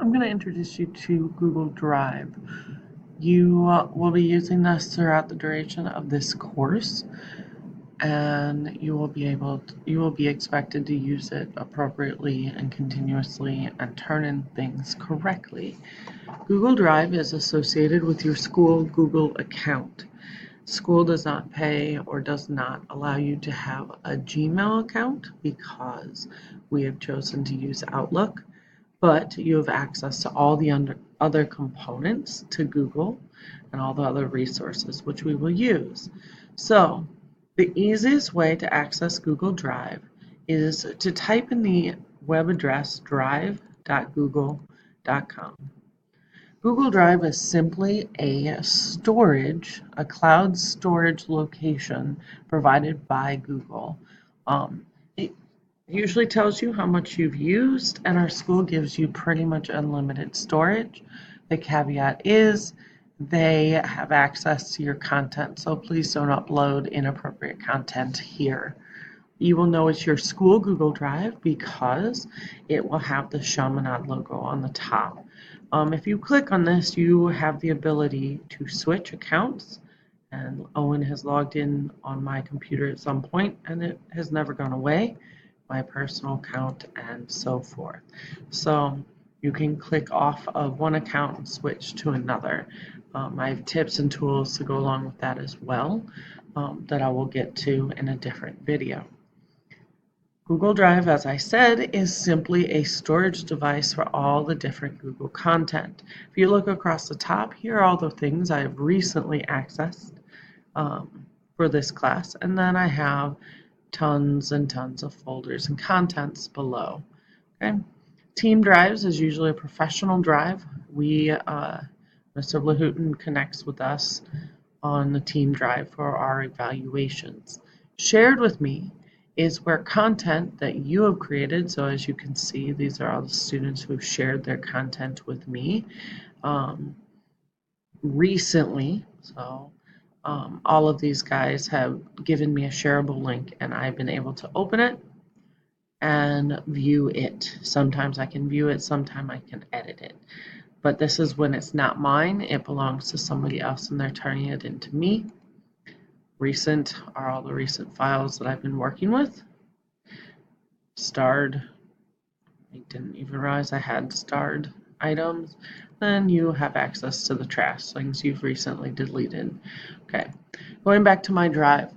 I'm going to introduce you to Google Drive. You will be using this throughout the duration of this course, and you will be expected to use it appropriately and continuously and turn in things correctly. Google Drive is associated with your school Google account. School does not pay or does not allow you to have a Gmail account because we have chosen to use Outlook, but you have access to all the other components to Google and all the other resources which we will use. So the easiest way to access Google Drive is to type in the web address drive.google.com. Google Drive is simply a cloud storage location provided by Google. It usually tells you how much you've used, and our school gives you pretty much unlimited storage. The caveat is they have access to your content, so please don't upload inappropriate content here. You will know it's your school Google Drive because it will have the Chaminade logo on the top. If you click on this, you have the ability to switch accounts, and Owen has logged in on my computer at some point, and it has never gone away, my personal account and so forth. So you can click off of one account and switch to another. I have tips and tools to go along with that as well that I will get to in a different video. Google Drive, as I said, is simply a storage device for all the different Google content. If you look across the top, here are all the things I have recently accessed for this class, and then I have tons and tons of folders and contents below. Okay. Team Drives is usually a professional drive. Mr. Lahooten connects with us on the Team Drive for our evaluations. Shared with me is where content that you have created, so as you can see, these are all the students who have shared their content with me recently. So all of these guys have given me a shareable link, and I've been able to open it and view it. Sometimes I can view it, sometimes I can edit it. But this is when it's not mine, it belongs to somebody else and they're turning it into me. Recent are all the recent files that I've been working with. Starred, I didn't even realize I had starred items. Then you have access to the trash, things you've recently deleted. Okay, going back to my drive.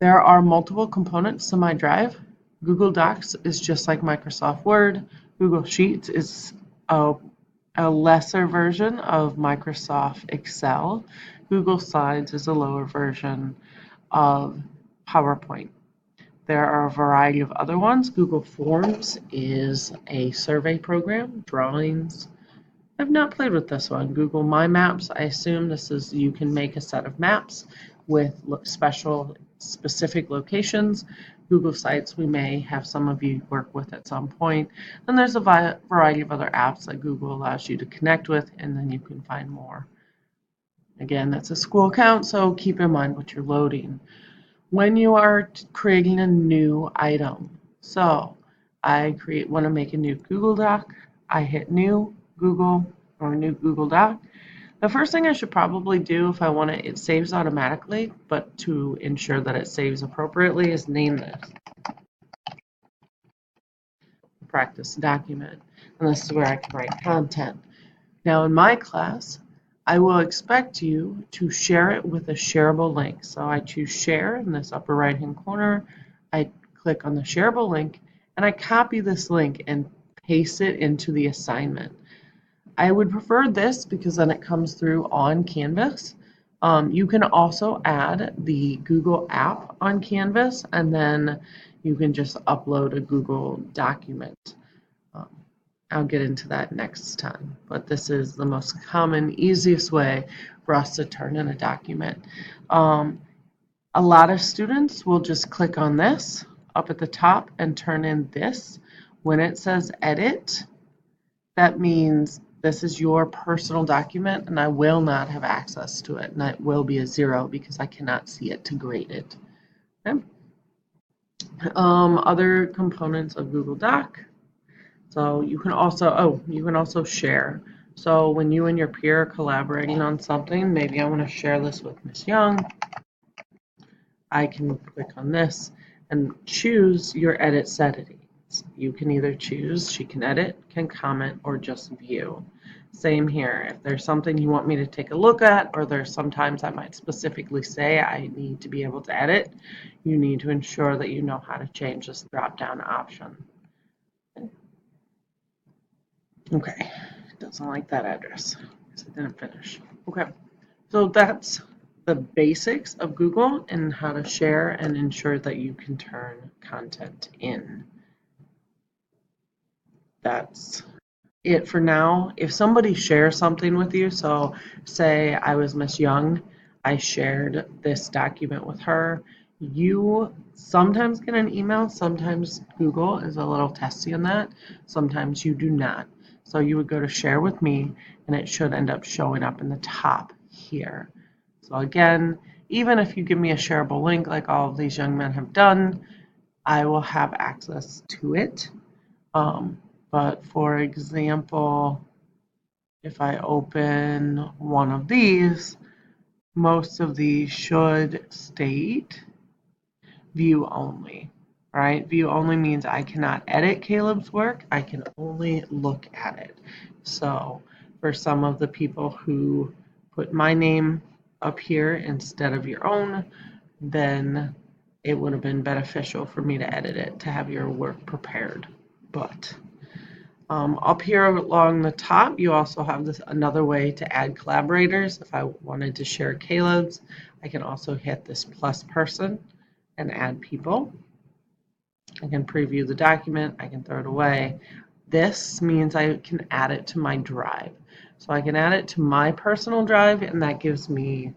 There are multiple components to my drive. Google Docs is just like Microsoft Word. Google Sheets is a lesser version of Microsoft Excel. Google Slides is a lower version of PowerPoint. There are a variety of other ones. Google Forms is a survey program. Drawings. I've not played with this one. Google My Maps. I assume this is you can make a set of maps with specific locations. Google Sites we may have some of you work with at some point. And there's a variety of other apps that Google allows you to connect with, and then you can find more. Again, that's a school account, so keep in mind what you're loading. When you are creating a new item, so I want to make a new Google Doc, I hit New Google or New Google Doc. The first thing I should probably do if I want it saves automatically, but to ensure that it saves appropriately, is name this practice document. And this is where I can write content. Now in my class, I will expect you to share it with a shareable link. So I choose share in this upper right hand corner. I click on the shareable link and I copy this link and paste it into the assignment. I would prefer this because then it comes through on Canvas. You can also add the Google app on Canvas, and then you can just upload a Google document. I'll get into that next time, but this is the most common, easiest way for us to turn in a document. A lot of students will just click on this up at the top and turn in this. When it says edit, that means this is your personal document and I will not have access to it, and it will be a 0 because I cannot see it to grade it. Okay. Other components of Google Doc. So you can also share. So when you and your peer are collaborating on something, maybe I want to share this with Miss Young. I can click on this and choose your edit settings. You can either choose she can edit, can comment, or just view. Same here. If there's something you want me to take a look at, or there's sometimes I might specifically say I need to be able to edit, you need to ensure that you know how to change this drop-down option. Okay, it doesn't like that address because it didn't finish. Okay, so that's the basics of Google and how to share and ensure that you can turn content in. That's it for now. If somebody shares something with you, so say I was Miss Young, I shared this document with her, you sometimes get an email, sometimes Google is a little testy on that, sometimes you do not. So you would go to share with me and it should end up showing up in the top here. So again, even if you give me a shareable link like all of these young men have done, I will have access to it. But for example, if I open one of these, most of these should state view only, right? View only means I cannot edit Caleb's work, I can only look at it. So for some of the people who put my name up here instead of your own, then it would have been beneficial for me to edit it to have your work prepared. But up here along the top, you also have another way to add collaborators. If I wanted to share Caleb's, I can also hit this plus person and add people. I can preview the document, I can throw it away. This means I can add it to my drive. So I can add it to my personal drive, and that gives me,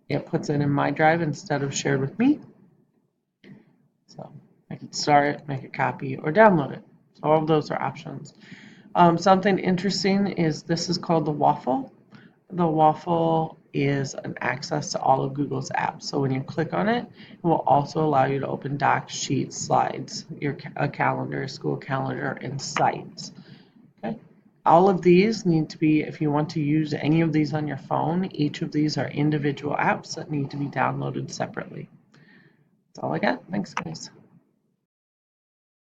it puts it in my drive instead of shared with me. So I can start it, make a copy, or download it. So all of those are options. Something interesting is this is called the Waffle. The Waffle is an access to all of Google's apps. So when you click on it, it will also allow you to open Docs, Sheets, Slides, a calendar, school calendar, and Sites. Okay. All of these need to be, if you want to use any of these on your phone, each of these are individual apps that need to be downloaded separately. That's all I got. Thanks, guys.